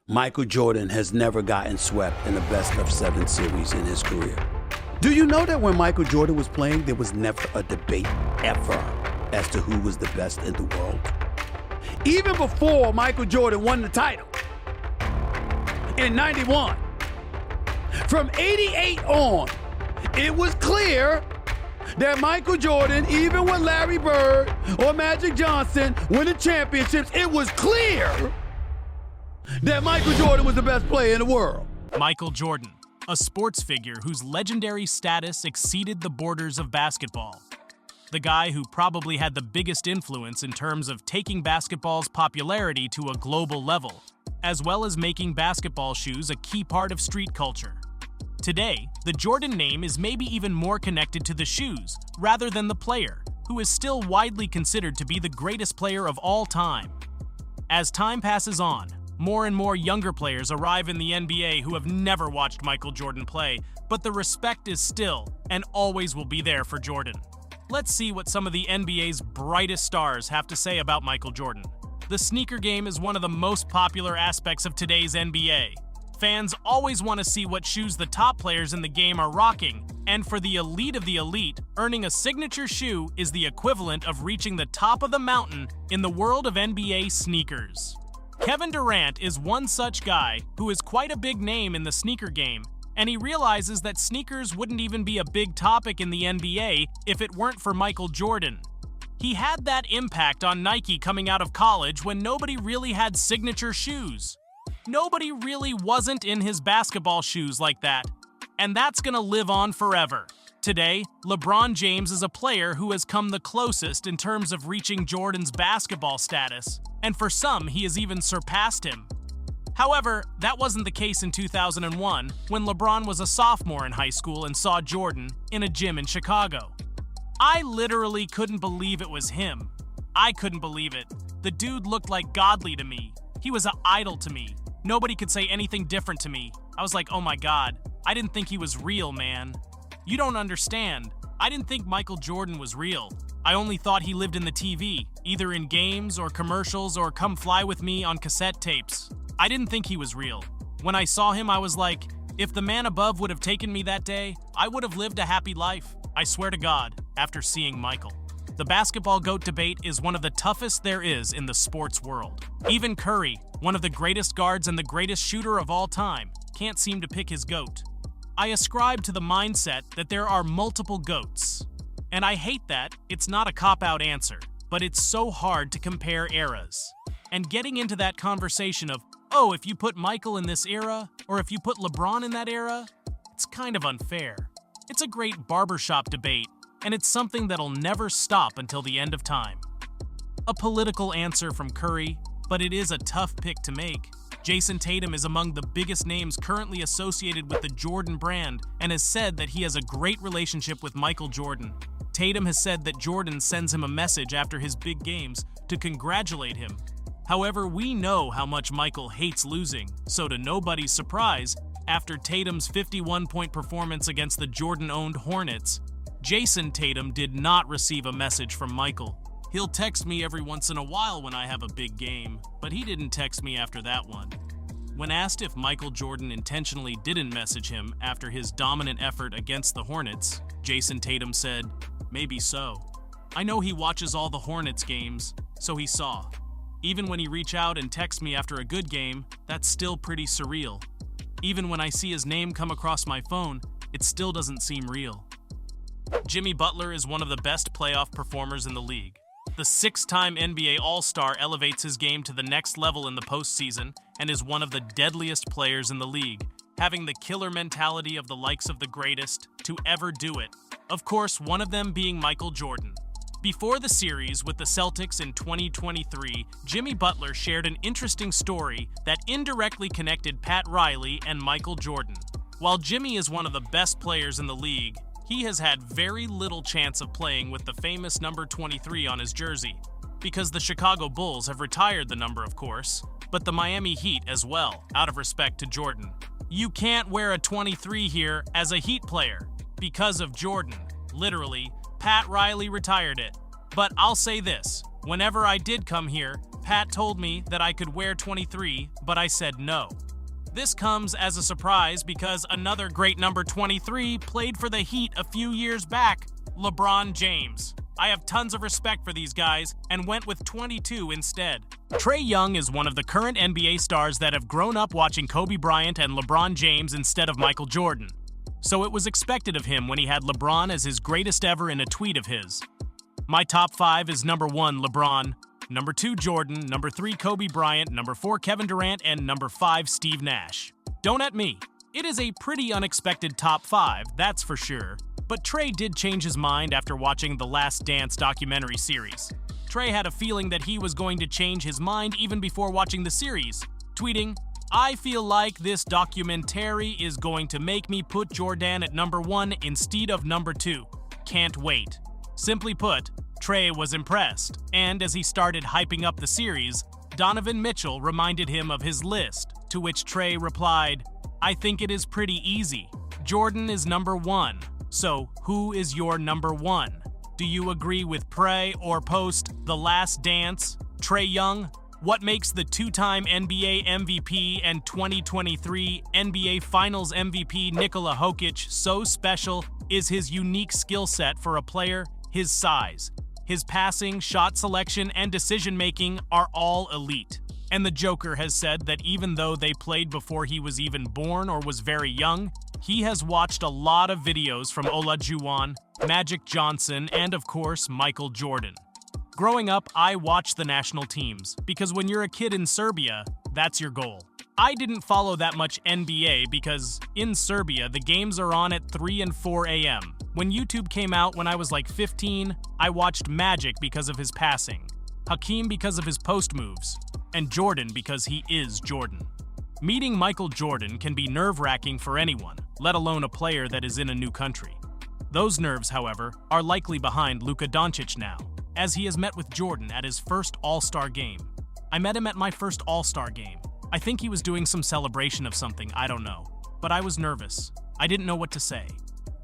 Michael Jordan has never gotten swept in the best-of-7 series in his career. Do you know that when Michael Jordan was playing, there was never a debate ever as to who was the best in the world? Even before Michael Jordan won the title in 91, from 88 on, it was clear that Michael Jordan, even with Larry Bird or Magic Johnson winning championships, it was clear that Michael Jordan was the best player in the world. Michael Jordan, a sports figure whose legendary status exceeded the borders of basketball. The guy who probably had the biggest influence in terms of taking basketball's popularity to a global level, as well as making basketball shoes a key part of street culture. Today, the Jordan name is maybe even more connected to the shoes rather than the player, who is still widely considered to be the greatest player of all time. As time passes on, more and more younger players arrive in the NBA who have never watched Michael Jordan play, but the respect is still and always will be there for Jordan. Let's see what some of the NBA's brightest stars have to say about Michael Jordan. The sneaker game is one of the most popular aspects of today's NBA. Fans always want to see what shoes the top players in the game are rocking, and for the elite, earning a signature shoe is the equivalent of reaching the top of the mountain in the world of NBA sneakers. Kevin Durant is one such guy who is quite a big name in the sneaker game, and he realizes that sneakers wouldn't even be a big topic in the NBA if it weren't for Michael Jordan. He had that impact on Nike coming out of college when nobody really had signature shoes. Nobody really wasn't in his basketball shoes like that, and that's gonna live on forever. Today, LeBron James is a player who has come the closest in terms of reaching Jordan's basketball status, and for some, he has even surpassed him. However, that wasn't the case in 2001, when LeBron was a sophomore in high school and saw Jordan in a gym in Chicago. I literally couldn't believe it was him. I couldn't believe it. The dude looked like godly to me. He was an idol to me. Nobody could say anything different to me. I was like, oh my God, I didn't think he was real, man. You don't understand. I didn't think Michael Jordan was real. I only thought he lived in the TV, either in games or commercials or Come Fly With Me on cassette tapes. I didn't think he was real. When I saw him, I was like, if the man above would have taken me that day, I would have lived a happy life. I swear to God, after seeing Michael. The basketball GOAT debate is one of the toughest there is in the sports world. Even Curry, one of the greatest guards and the greatest shooter of all time, can't seem to pick his GOAT. I ascribe to the mindset that there are multiple GOATs. And I hate that it's not a cop-out answer, but it's so hard to compare eras. And getting into that conversation of, oh, if you put Michael in this era, or if you put LeBron in that era, it's kind of unfair. It's a great barbershop debate, and it's something that'll never stop until the end of time. A political answer from Curry, but it is a tough pick to make. Jason Tatum is among the biggest names currently associated with the Jordan brand and has said that he has a great relationship with Michael Jordan. Tatum has said that Jordan sends him a message after his big games to congratulate him. However, we know how much Michael hates losing, so to nobody's surprise, after Tatum's 51-point performance against the Jordan-owned Hornets, Jason Tatum did not receive a message from Michael. He'll text me every once in a while when I have a big game, but he didn't text me after that one. When asked if Michael Jordan intentionally didn't message him after his dominant effort against the Hornets, Jason Tatum said, maybe so. I know he watches all the Hornets games, so he saw. Even when he reach out and text me after a good game, that's still pretty surreal. Even when I see his name come across my phone, it still doesn't seem real. Jimmy Butler is one of the best playoff performers in the league. The 6-time NBA All-Star elevates his game to the next level in the postseason and is one of the deadliest players in the league, having the killer mentality of the likes of the greatest to ever do it. Of course, one of them being Michael Jordan. Before the series with the Celtics in 2023, Jimmy Butler shared an interesting story that indirectly connected Pat Riley and Michael Jordan. While Jimmy is one of the best players in the league, he has had very little chance of playing with the famous number 23 on his jersey, because the Chicago Bulls have retired the number, of course, but the Miami Heat as well, out of respect to Jordan. You can't wear a 23 here as a Heat player, because of Jordan. Literally, Pat Riley retired it. But I'll say this, whenever I did come here, Pat told me that I could wear 23, but I said no. This comes as a surprise because another great number 23 played for the Heat a few years back, LeBron James. I have tons of respect for these guys and went with 22 instead. Trae Young is one of the current NBA stars that have grown up watching Kobe Bryant and LeBron James instead of Michael Jordan. So it was expected of him when he had LeBron as his greatest ever in a tweet of his. My top 5 is number 1, LeBron, number 2, Jordan, number 3, Kobe Bryant, number 4, Kevin Durant, and number 5, Steve Nash. Don't at me. It is a pretty unexpected top 5, that's for sure. But Trae did change his mind after watching the Last Dance documentary series. Trae had a feeling that he was going to change his mind even before watching the series, tweeting, "I feel like this documentary is going to make me put Jordan at number 1 instead of number 2. Can't wait." Simply put, Trae was impressed, and as he started hyping up the series, Donovan Mitchell reminded him of his list, to which Trae replied, "I think it is pretty easy. Jordan is number 1. So, who is your number 1? Do you agree with pre or post The Last Dance? Trae Young? What makes the two-time NBA MVP and 2023 NBA Finals MVP Nikola Jokic so special is his unique skill set for a player his size. His passing, shot selection, and decision-making are all elite. And the Joker has said that even though they played before he was even born or was very young, he has watched a lot of videos from Olajuwon, Magic Johnson, and of course, Michael Jordan. Growing up, I watched the national teams, because when you're a kid in Serbia, that's your goal. I didn't follow that much NBA because, in Serbia, the games are on at 3 and 4 a.m. When YouTube came out when I was like 15, I watched Magic because of his passing, Hakeem because of his post moves, and Jordan because he is Jordan. Meeting Michael Jordan can be nerve-wracking for anyone, let alone a player that is in a new country. Those nerves, however, are likely behind Luka Doncic now, as he has met with Jordan at his first All-Star game. I met him at my first All-Star game. I think he was doing some celebration of something, I don't know. But I was nervous. I didn't know what to say.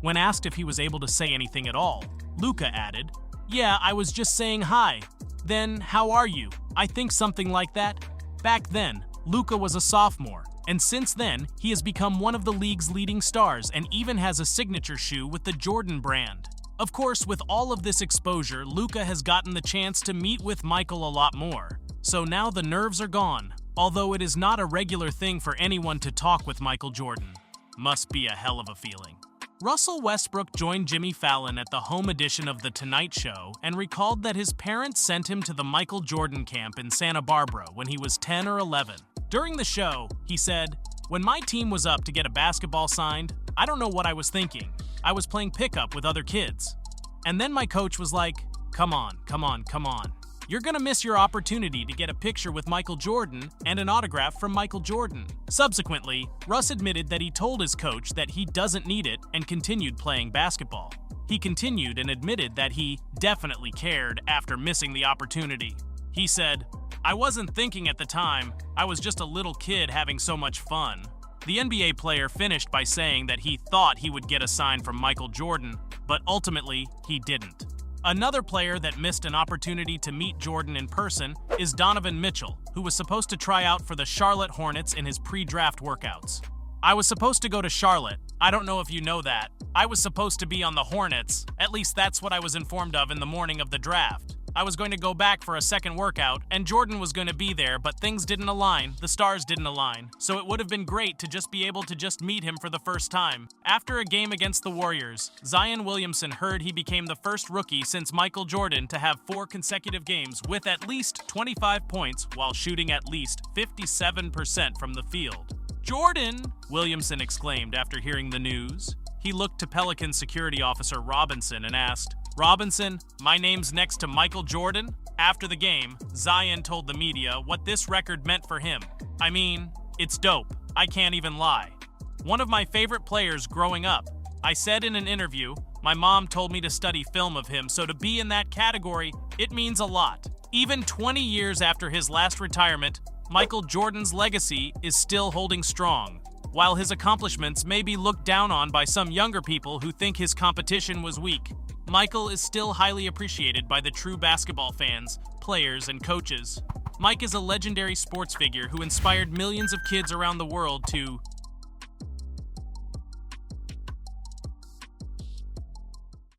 When asked if he was able to say anything at all, Luka added, "Yeah, I was just saying hi. Then, how are you? I think something like that." Back then, Luka was a sophomore, and since then, he has become one of the league's leading stars and even has a signature shoe with the Jordan brand. Of course, with all of this exposure, Luka has gotten the chance to meet with Michael a lot more. So now the nerves are gone, although it is not a regular thing for anyone to talk with Michael Jordan. Must be a hell of a feeling. Russell Westbrook joined Jimmy Fallon at the home edition of The Tonight Show and recalled that his parents sent him to the Michael Jordan camp in Santa Barbara when he was 10 or 11. During the show, he said, "When my team was up to get a basketball signed, I don't know what I was thinking. I was playing pickup with other kids. And then my coach was like, come on. You're gonna miss your opportunity to get a picture with Michael Jordan and an autograph from Michael Jordan." Subsequently, Russ admitted that he told his coach that he doesn't need it and continued playing basketball. He continued and admitted that he definitely cared after missing the opportunity. He said, "I wasn't thinking at the time, I was just a little kid having so much fun." The NBA player finished by saying that he thought he would get a sign from Michael Jordan, but ultimately he didn't. Another player that missed an opportunity to meet Jordan in person is Donovan Mitchell, who was supposed to try out for the Charlotte Hornets in his pre-draft workouts. "I was supposed to go to Charlotte. I don't know if you know that. I was supposed to be on the Hornets. At least that's what I was informed of in the morning of the draft. I was going to go back for a second workout, and Jordan was going to be there, but things didn't align, the stars didn't align, so it would have been great to just be able to just meet him for the first time." After a game against the Warriors, Zion Williamson heard he became the first rookie since Michael Jordan to have 4 consecutive games with at least 25 points while shooting at least 57% from the field. "Jordan!" Williamson exclaimed after hearing the news. He looked to Pelican security officer Robinson and asked, "Robinson, my name's next to Michael Jordan?" After the game, Zion told the media what this record meant for him. "I mean, it's dope. I can't even lie. One of my favorite players growing up. I said in an interview, my mom told me to study film of him, so to be in that category, it means a lot." Even 20 years after his last retirement, Michael Jordan's legacy is still holding strong. While his accomplishments may be looked down on by some younger people who think his competition was weak, Michael is still highly appreciated by the true basketball fans, players, and coaches. Mike is a legendary sports figure who inspired millions of kids around the world to